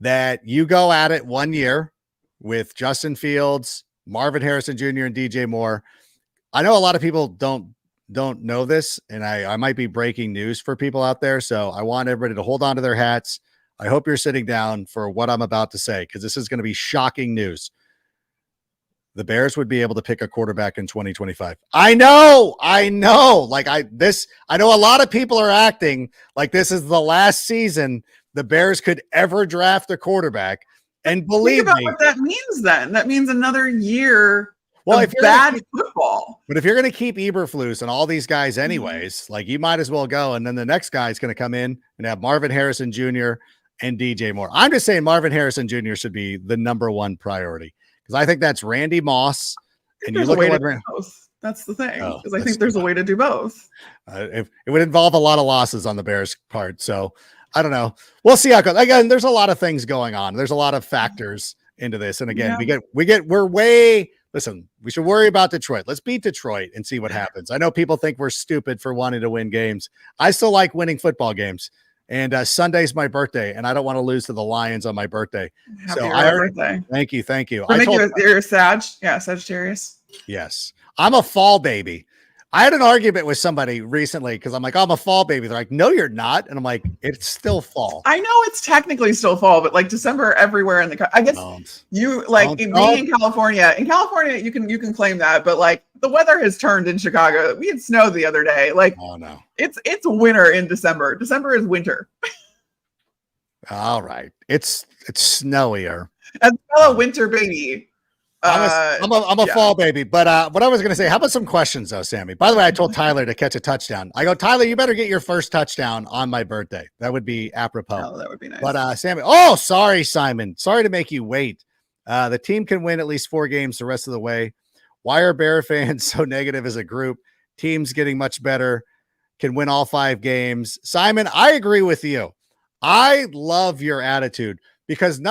that you go at it 1 year with Justin Fields, Marvin Harrison Jr., and DJ Moore. I know a lot of people don't know this, and I might be breaking news for people out there. So I want everybody to hold on to their hats. I hope you're sitting down for what I'm about to say, because this is going to be shocking news. The Bears would be able to pick a quarterback in 2025. I know. Like I know a lot of people are acting like this is the last season the Bears could ever draft a quarterback. And believe me, what that means then. That means another year of bad football. But if you're going to keep Eberflus and all these guys anyways, like you might as well go. And then the next guy is going to come in and have Marvin Harrison Jr. and DJ Moore. I'm just saying Marvin Harrison Jr. should be the number one priority, because I think that's Randy Moss. And you look at what that's the thing, because I think there's a way to do both. It would involve a lot of losses on the Bears' part. So I don't know. We'll see how it goes. Again, there's a lot of things going on. There's a lot of factors into this. And again, listen, we should worry about Detroit. Let's beat Detroit and see what happens. I know people think we're stupid for wanting to win games. I still like winning football games. And Sunday's my birthday, and I don't want to lose to the Lions on my birthday. Birthday. Thank you. You're a Sagittarius. Yes. I'm a fall baby. I had an argument with somebody recently because I'm like, oh, I'm a fall baby. They're like, no, you're not. And I'm like, it's still fall. I know it's technically still fall, but like December everywhere in the, I guess you like being in California. In California, you can claim that, but like the weather has turned in Chicago. We had snow the other day. Like, oh no, it's winter in December. December is winter. All right, it's snowier. As a fellow winter baby. I'm a fall baby, but what I was going to say, how about some questions though, Sammy? By the way, I told Tyler to catch a touchdown. I go, Tyler, you better get your first touchdown on my birthday. That would be apropos. Oh, that would be nice. But Sammy, sorry, Simon. Sorry to make you wait. The team can win at least 4 games the rest of the way. Why are Bear fans so negative as a group? Team's getting much better. Can win all 5 games. Simon, I agree with you. I love your attitude because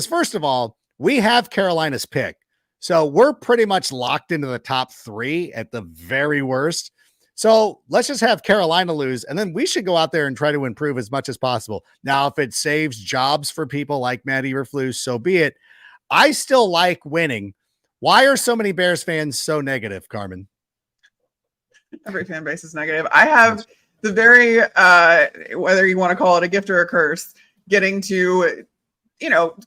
first of all, we have Carolina's pick. So we're pretty much locked into the top 3 at the very worst. So let's just have Carolina lose, and then we should go out there and try to improve as much as possible. Now, if it saves jobs for people like Matt Eberflus, so be it. I still like winning. Why are so many Bears fans so negative, Carmen? Every fan base is negative. I have the very, whether you want to call it a gift or a curse, getting to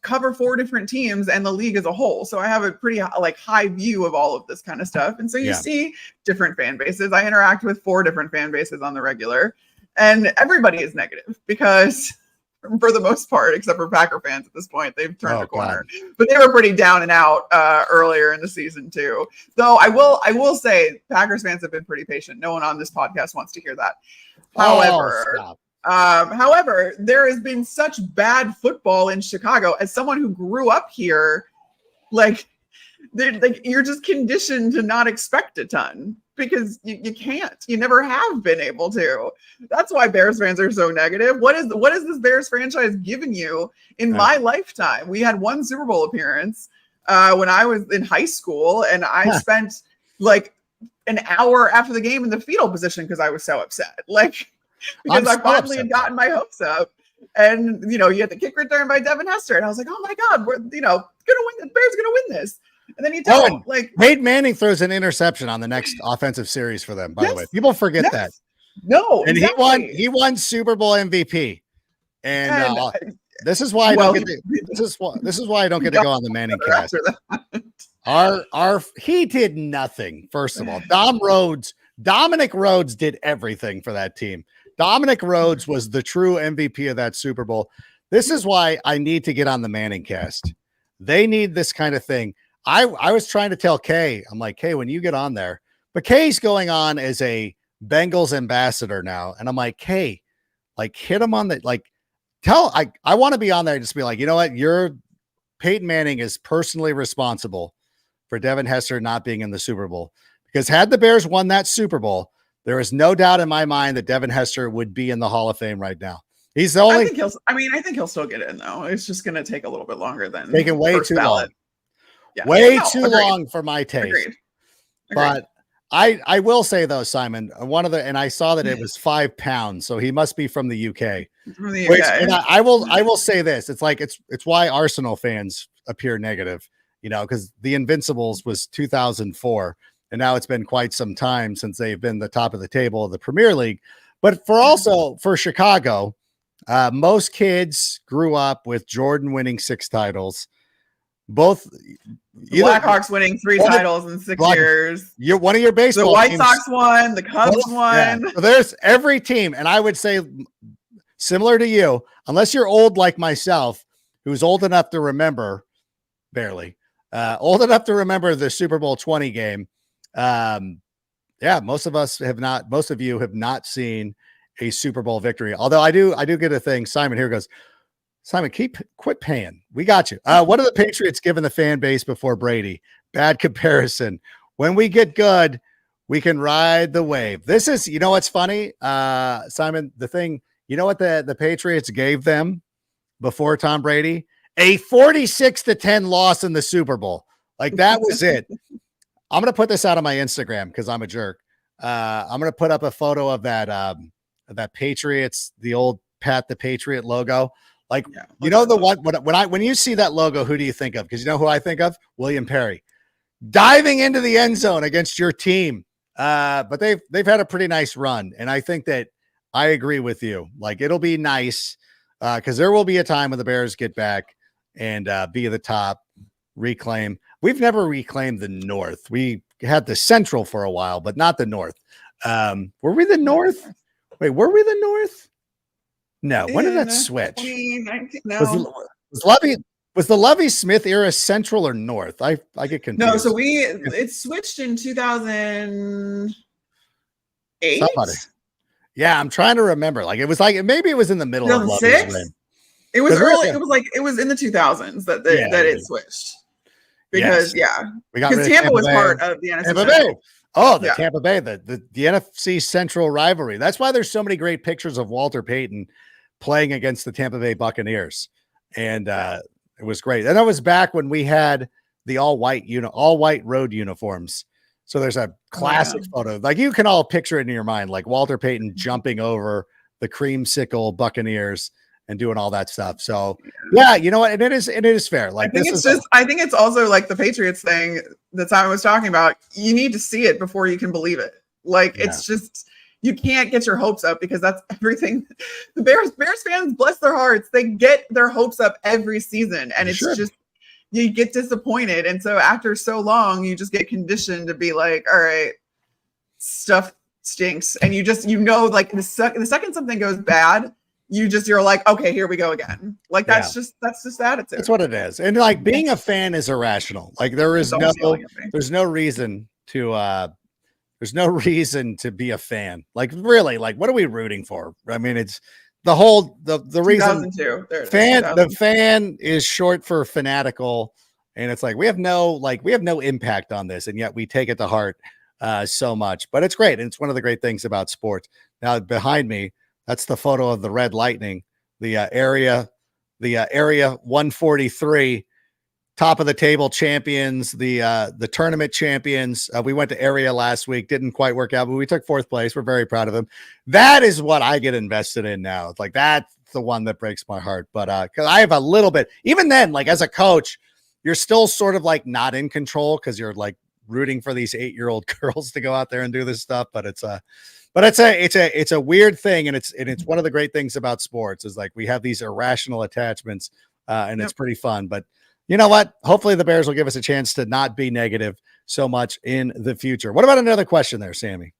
cover 4 different teams and the league as a whole. So I have a pretty high view of all of this kind of stuff. And so you see different fan bases. I interact with 4 different fan bases on the regular, and everybody is negative because for the most part, except for Packer fans at this point, they've turned the corner, but they were pretty down and out earlier in the season too. Though I will say Packers fans have been pretty patient. No one on this podcast wants to hear that. However, there has been such bad football in Chicago. As someone who grew up here, you're just conditioned to not expect a ton because you can't. You never have been able to. That's why Bears fans are so negative. What is this Bears franchise giving you in my lifetime? We had 1 Super Bowl appearance when I was in high school, and I spent an hour after the game in the fetal position because I was so upset. Because I finally had gotten my hopes up, and you had the kick return by Devin Hester, and I was like, "Oh my God, we're gonna win. The Bears gonna win this." And then you don't. Peyton Manning throws an interception on the next offensive series for them. By the way, people forget that. No, and exactly. He won Super Bowl MVP, and this is why I don't get to. This is why I don't get to go on the Manning cast. He did nothing. First of all, Dominic Rhodes did everything for that team. Dominic Rhodes was the true MVP of that Super Bowl. This is why I need to get on the Manning cast. They need this kind of thing. I was trying to tell Kay, I'm like, Kay, when you get on there, but Kay's going on as a Bengals ambassador now. And I'm like, Kay, like hit him on the, like, I want to be on there and just be like, you know what? Peyton Manning is personally responsible for Devin Hester not being in the Super Bowl, because had the Bears won that Super Bowl, there is no doubt in my mind that Devin Hester would be in the Hall of Fame right now. He's the only. I think he'll still get in though. It's just going to take a little bit longer than taking way too ballot. long. Yeah. Way too long for my taste. Agreed. But I will say though, Simon, and I saw that it was 5 pounds, so he must be from the UK. From the UK. And I will say this: it's like it's why Arsenal fans appear negative, because the Invincibles was 2004, and now it's been quite some time since they've been the top of the table of the Premier League. But for Chicago, most kids grew up with Jordan winning 6 titles. Both Blackhawks winning 3 titles in 6 years. One of your baseball The White teams, Sox won. The Cubs won. Yeah. So there's every team, and I would say similar to you, unless you're old like myself, who's old enough to remember, barely, old enough to remember the Super Bowl 20 game. Most of you have not seen a Super Bowl victory. Although I do get a thing. Simon here goes, Simon, quit paying. We got you. What are the Patriots giving the fan base before Brady? Bad comparison. When we get good, we can ride the wave. This is, what's funny, Simon, the thing, what the Patriots gave them before Tom Brady? A 46-10 loss in the Super Bowl. Like that was it. I'm going to put this out on my Instagram because I'm a jerk. I'm going to put up a photo of that Patriots, the old Pat the Patriot logo. Like, when you see that logo, who do you think of? Because you know who I think of? William Perry diving into the end zone against your team. But they've had a pretty nice run. And I think that I agree with you. Like, it'll be nice because there will be a time when the Bears get back and be the top, reclaim. We've never reclaimed the North. We had the Central for a while, but not the North. Were we the North? Wait, were we the North? No. When did that switch? 2019, no. Was the Lovie Smith era Central or North? I get confused. No, so it switched in 2008. Somebody. Yeah, I'm trying to remember. Like maybe it was in the middle of Lovie's reign. It was early. It was in the 2000s that it switched. Because because Tampa was part of the NFC Central. Oh, Tampa Bay, the NFC Central rivalry. That's why there's so many great pictures of Walter Payton playing against the Tampa Bay Buccaneers. And it was great. And that was back when we had the all white road uniforms. So there's a classic photo. Like you can all picture it in your mind, like Walter Payton jumping over the creamsicle Buccaneers and doing all that stuff. So you know what? And it is fair. Like I think it's also like the Patriots thing that Simon was talking about. You need to see it before you can believe it. Like it's just, you can't get your hopes up because that's everything. The Bears fans, bless their hearts, they get their hopes up every season. And it's just, you get disappointed. And so after so long, you just get conditioned to be like, all right, stuff stinks. And you like the second something goes bad, you're like, okay, here we go again. Like that's just the attitude. That's what it is. And like being a fan is irrational. Like there's no reason to be a fan. Like really, like what are we rooting for? I mean, it's the reason the fan is short for fanatical. And it's like, we have no impact on this. And yet we take it to heart so much, but it's great. And it's one of the great things about sports. Now behind me, that's the photo of the Red Lightning, the area 143 top of the table champions, the tournament champions. We went to area last week, didn't quite work out, but we took 4th place. We're very proud of them. That is what I get invested in now. It's like, that's the one that breaks my heart. But because I have a little bit, even then, like as a coach, you're still sort of like not in control because you're like rooting for these 8-year-old girls to go out there and do this stuff. But it's a weird thing. And it's one of the great things about sports is like we have these irrational attachments and it's pretty fun. But you know what? Hopefully the Bears will give us a chance to not be negative so much in the future. What about another question there, Sammy?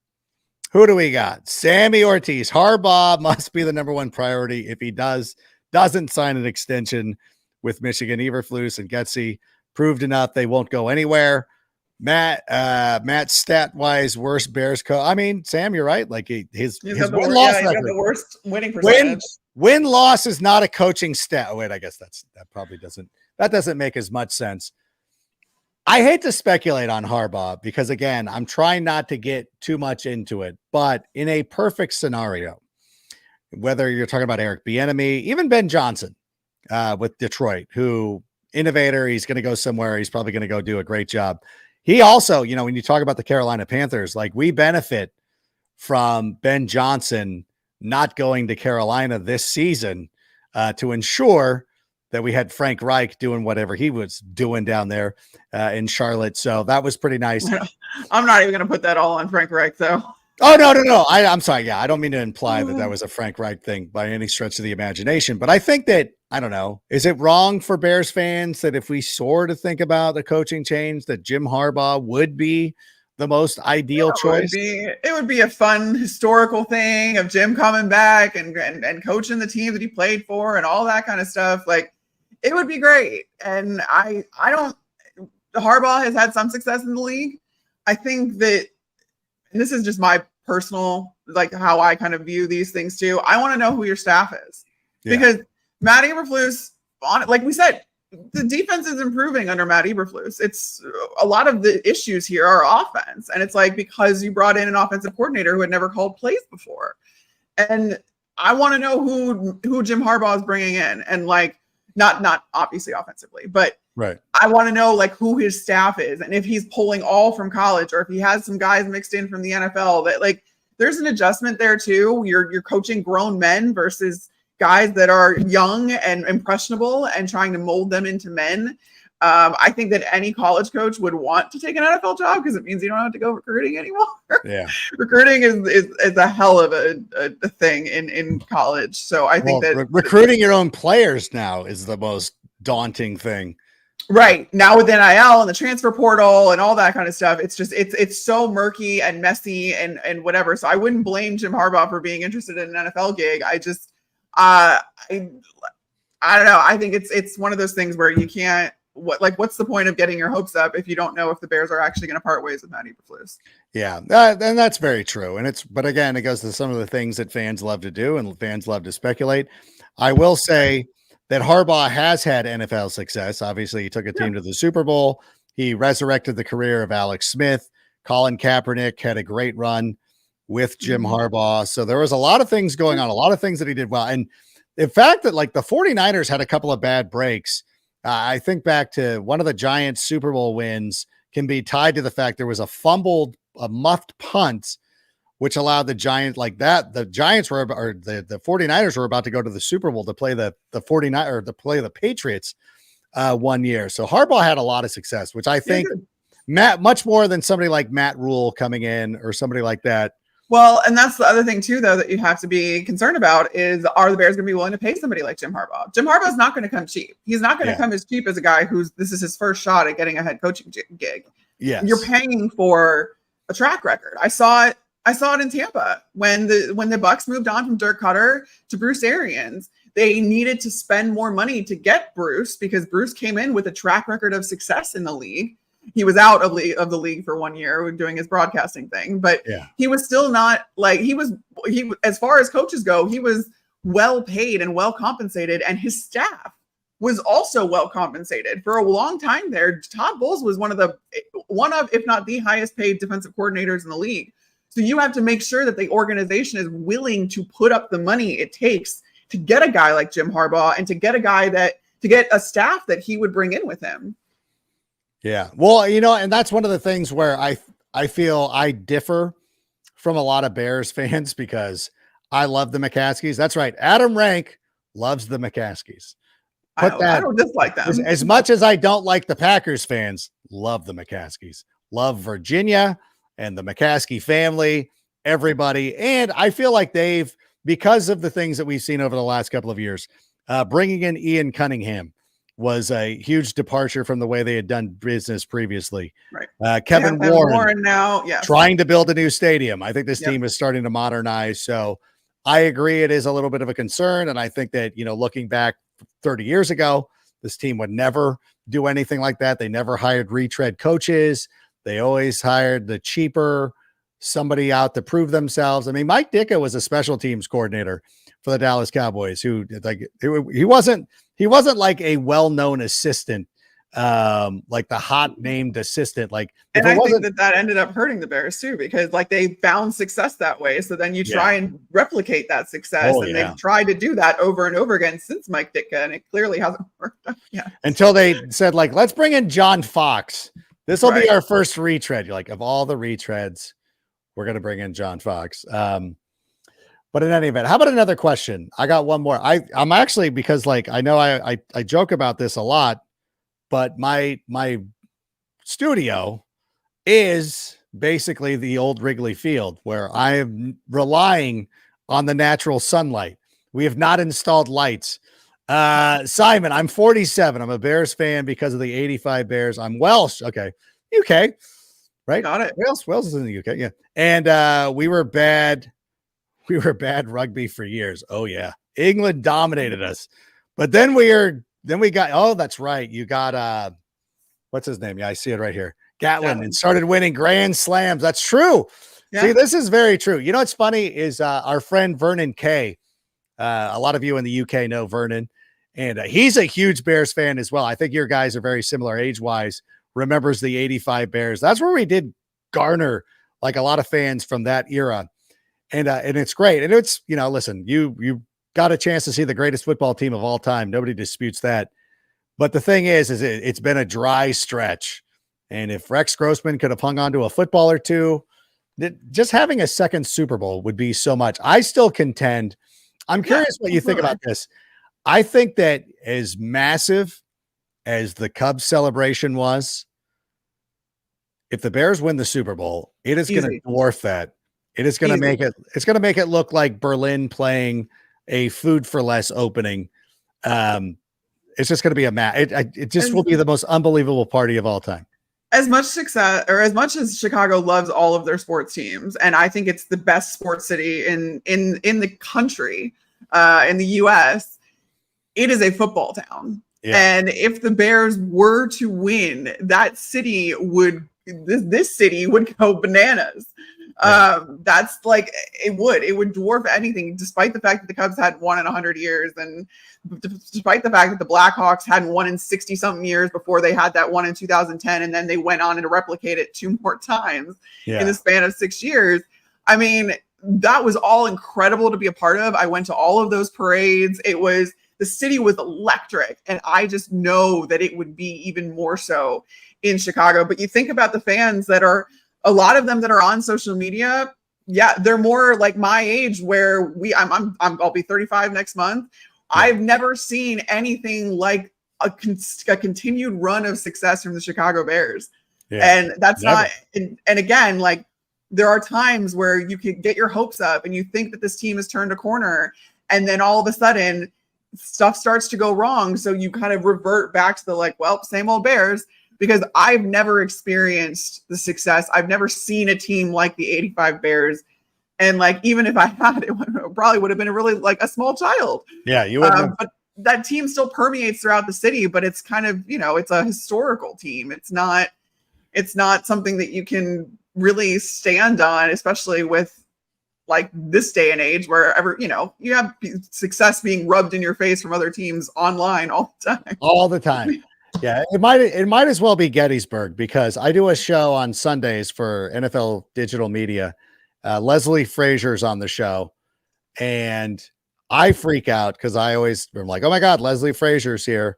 Who do we got? Sammy Ortiz. Harbaugh must be the number one priority. If he doesn't sign an extension with Michigan, Eberflus and Getsy proved enough they won't go anywhere. Matt stat-wise, worst Bears coach. I mean, Sam, you're right. Like his win-loss record. Got the worst winning percentage. Win-loss is not a coaching stat. Oh, wait, I guess that probably doesn't make as much sense. I hate to speculate on Harbaugh because, again, I'm trying not to get too much into it. But in a perfect scenario, whether you're talking about Eric Bieniemy, even Ben Johnson with Detroit, who innovator, he's going to go somewhere. He's probably going to go do a great job. He also, when you talk about the Carolina Panthers, like we benefit from Ben Johnson not going to Carolina this season to ensure that we had Frank Reich doing whatever he was doing down there in Charlotte. So that was pretty nice. I'm not even going to put that all on Frank Reich, though. Oh, no. I'm sorry. Yeah, I don't mean to imply that was a Frank Reich thing by any stretch of the imagination. But I think that, I don't know, is it wrong for Bears fans that if we sort of think about the coaching change, that Jim Harbaugh would be the most ideal choice? It would be a fun historical thing of Jim coming back and coaching the team that he played for and all that kind of stuff. Like, it would be great. And Harbaugh has had some success in the league. I think that, and this is just my personal, like how I kind of view these things too. I want to know who your staff is because Matt Eberflus, like we said, the defense is improving under Matt Eberflus. It's a lot of the issues here are offense. And it's like, because you brought in an offensive coordinator who had never called plays before. And I want to know who Jim Harbaugh is bringing in, and like, not obviously offensively, but right. I want to know like who his staff is and if he's pulling all from college or if he has some guys mixed in from the NFL. That like there's an adjustment there too. You're coaching grown men versus guys that are young and impressionable and trying to mold them into men. I think that any college coach would want to take an NFL job because it means you don't have to go recruiting anymore. Yeah, recruiting is a hell of a thing in college. So I think that recruiting your own players now is the most daunting thing. Right now with NIL and the transfer portal and all that kind of stuff, it's just it's so murky and messy and whatever. So I wouldn't blame Jim Harbaugh for being interested in an NFL gig. I just I don't know. I think it's one of those things where you can't. What's the point of getting your hopes up if you don't know if the Bears are actually going to part ways with Matt Eberflus? Yeah, and that's very true. But again, it goes to some of the things that fans love to do and fans love to speculate. I will say that Harbaugh has had NFL success. Obviously, he took a team to the Super Bowl. He resurrected the career of Alex Smith. Colin Kaepernick had a great run with Jim Harbaugh. So there was a lot of things going on, a lot of things that he did well. And the fact that like the 49ers had a couple of bad breaks, I think back to one of the Giants Super Bowl wins can be tied to the fact there was a muffed punt, which allowed the Giants like that. The Giants were, or the 49ers were about to go to the Super Bowl to play the 49 or to play the Patriots 1 year. So Harbaugh had a lot of success, which I think much more than somebody like Matt Rule coming in or somebody like that. Well, and that's the other thing too, though, that you have to be concerned about is, are the Bears going to be willing to pay somebody like Jim Harbaugh? Jim Harbaugh is not going to come cheap. He's not going to come as cheap as a guy this is his first shot at getting a head coaching gig. Yes. You're paying for a track record. I saw it in Tampa when the Bucs moved on from Dirk Cutter to Bruce Arians. They needed to spend more money to get Bruce because Bruce came in with a track record of success in the league. He was out of the league for 1 year doing his broadcasting thing, but he was still not like he was as far as coaches go, he was well paid and well compensated, and his staff was also well compensated for a long time there. Todd Bowles was one of if not the highest paid defensive coordinators in the league. So you have to make sure that the organization is willing to put up the money it takes to get a guy like Jim Harbaugh and to get a staff that he would bring in with him. Yeah. Well, and that's one of the things where I feel I differ from a lot of Bears fans because I love the McCaskies. That's right. Adam Rank loves the McCaskies. I don't dislike them. As much as I don't like the Packers fans, love the McCaskies. Love Virginia and the McCaskey family, everybody. And I feel like because of the things that we've seen over the last couple of years, bringing in Ian Cunningham was a huge departure from the way they had done business previously. Right. Kevin Warren now, yes. trying to build a new stadium. I think this Yep. team is starting to modernize. So I agree it is a little bit of a concern. And I think that, looking back 30 years ago, this team would never do anything like that. They never hired retread coaches. They always hired the cheaper somebody out to prove themselves. I mean, Mike Ditka was a special teams coordinator for the Dallas Cowboys, who he wasn't like a well-known assistant, like the hot named assistant. Like, and I think that ended up hurting the Bears too, because like they found success that way. So then you try and replicate that success, and they've tried to do that over and over again since Mike Ditka, and it clearly hasn't worked out yet. Until they said, like, let's bring in John Fox. This will be our first retread. You're like, of all the retreads, we're going to bring in John Fox. But in any event, how about another question? I got one more. I'm actually, because like, I know I joke about this a lot, but my studio is basically the old Wrigley Field, where I am relying on the natural sunlight. We have not installed lights. Simon, I'm 47. I'm a Bears fan because of the 85 Bears. I'm Welsh. Okay. UK, right? Got it. Wales is in the UK. Yeah. And we were bad rugby for years. Oh yeah. England dominated us. But then we got, oh, that's right. You got, what's his name? Yeah, I see it right here. Gatlin, and started winning grand slams. That's true. Yeah. See, this is very true. You know, what's funny is our friend Vernon Kay. A lot of you in the UK know Vernon, and he's a huge Bears fan as well. I think your guys are very similar age-wise. Remembers the 85 Bears. That's where we did garner like a lot of fans from that era. And it's great. And it's, listen, you got a chance to see the greatest football team of all time. Nobody disputes that. But the thing is it's been a dry stretch. And if Rex Grossman could have hung on to a football or two, just having a second Super Bowl would be so much. I still contend. I'm curious what you think about this. I think that as massive as the Cubs celebration was, if the Bears win the Super Bowl, it is going to dwarf that. It is going to make it. It's going to make it look like Berlin playing a Food for Less opening. It's just going to be it just will be the most unbelievable party of all time. As much success, or as much as Chicago loves all of their sports teams, and I think it's the best sports city in the country, in the U.S., it is a football town. Yeah. And if the Bears were to win, that city this city would go bananas. Yeah. That's like, it would dwarf anything, despite the fact that the Cubs hadn't won in 100 years, and despite the fact that the Blackhawks hadn't won in 60 something years before they had that one in 2010. And then they went on and replicate it 2 more times in the span of 6 years. I mean, that was all incredible to be a part of. I went to all of those parades. The city was electric, and I just know that it would be even more so in Chicago. But you think about the fans a lot of them that are on social media. Yeah, they're more like my age, where I'll be 35 next month. Yeah. I've never seen anything like a continued run of success from the Chicago Bears. Yeah, and that's never. And again, like, there are times where you can get your hopes up and you think that this team has turned a corner, and then all of a sudden stuff starts to go wrong. So you kind of revert back to the same old Bears, because I've never experienced the success. I've never seen a team like the 85 Bears. And even if I had, it probably would have been a small child. Yeah, you would. But that team still permeates throughout the city, but it's kind of, it's a historical team. It's not something that you can really stand on, especially with this day and age, where you have success being rubbed in your face from other teams online all the time. Yeah, it might as well be Gettysburg, because I do a show on Sundays for NFL Digital Media. Leslie Frazier's on the show, and I freak out because I'm like, oh my God, Leslie Frazier's here.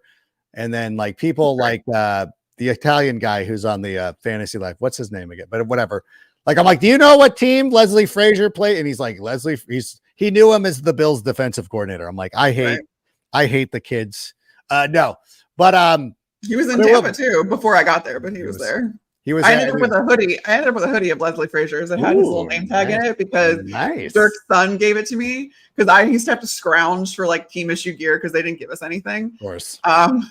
And then people the Italian guy who's on the Fantasy Life, what's his name again? But whatever. I'm like, do you know what team Leslie Frazier played? And he's like, he knew him as the Bills defensive coordinator. I'm like, I hate the kids. No, but he was in Tampa too before I got there, but he was there. I ended up with a hoodie. I ended up with a hoodie of Leslie Frazier's that had his little name tag in it because Dirk's son gave it to me because I used to have to scrounge for like team issue gear because they didn't give us anything. Of course.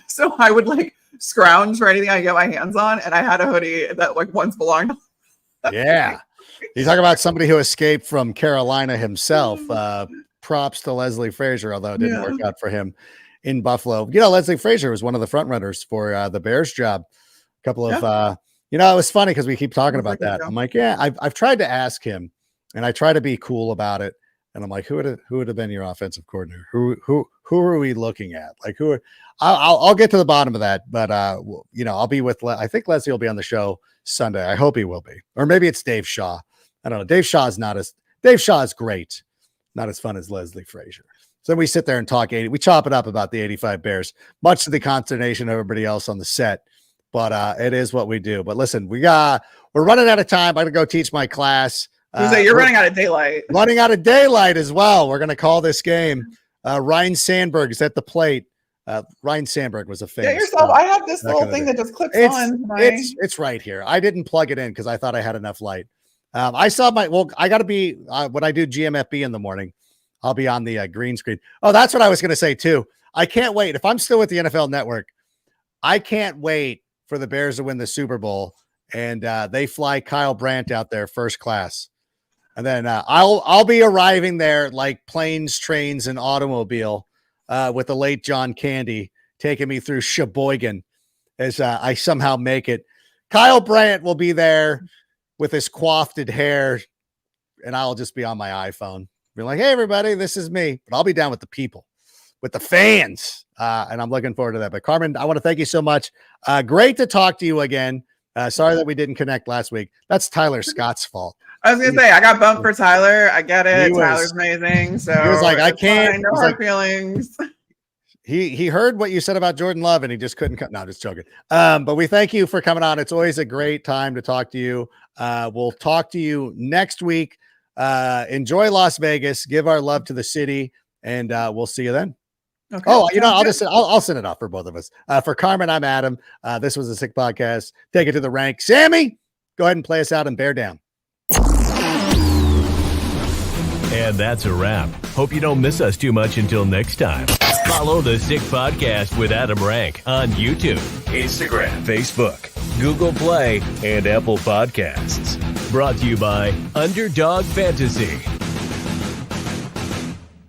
So I would like scrounge for anything I get my hands on, and I had a hoodie that like once belonged. Yeah. You talk about somebody who escaped from Carolina himself. Props to Leslie Frazier, although it didn't work out for him in Buffalo. You know, Leslie Frazier was one of the front runners for the Bears job. A couple of, you know, it was funny because we keep talking about that. I'm like, yeah, I've tried to ask him, and I try to be cool about it. And I'm like, who would have been your offensive coordinator? Who are we looking at? Like, I'll get to the bottom of that, but you know, I'll be with. I think Leslie will be on the show Sunday. I hope he will be, or maybe it's Dave Shaw. I don't know. Dave Shaw is great, not as fun as Leslie Frazier. So we sit there and talk 80. We chop it up about the 85 Bears, much to the consternation of everybody else on the set. But it is what we do. But listen, we're running out of time. I'm gonna go teach my class. You're running out of daylight. Running out of daylight as well. We're gonna call this game. Ryan Sandberg is at the plate. Ryan Sandberg was a famous. Get yourself. I have this little thing that just clicks on. It's right here. I didn't plug it in because I thought I had enough light. I saw I got to be when I do GMFB in the morning. I'll be on the green screen. Oh, that's what I was gonna say too. I can't wait. If I'm still with the NFL Network, I can't wait for the Bears to win the Super Bowl, and they fly Kyle Brandt out there first class, and then I'll be arriving there like planes, trains, and automobile with the late John Candy taking me through Sheboygan as I somehow make it. Kyle Brandt will be there with his coiffed hair, and I'll just be on my iPhone, be like, "Hey, everybody, this is me," but I'll be down with the people, with the fans. And I'm looking forward to that. But Carmen, I want to thank you so much. Great to talk to you again. Sorry that we didn't connect last week. That's Tyler Scott's fault. I was going to say, I got bumped for Tyler. I get it. Tyler's amazing. So he was like, I can't. No hard feelings. He heard what you said about Jordan Love and he just couldn't come. No, just joking. But we thank you for coming on. It's always a great time to talk to you. We'll talk to you next week. Enjoy Las Vegas. Give our love to the city, and we'll see you then. Okay. Oh, you know, I'll send it off for both of us. For Carmen, I'm Adam. This was a sick podcast. Take it to the rank. Sammy, go ahead and play us out and bear down. And that's a wrap. Hope you don't miss us too much until next time. Follow the Sick Podcast with Adam Rank on YouTube, Instagram, Facebook, Google Play, and Apple Podcasts. Brought to you by Underdog Fantasy.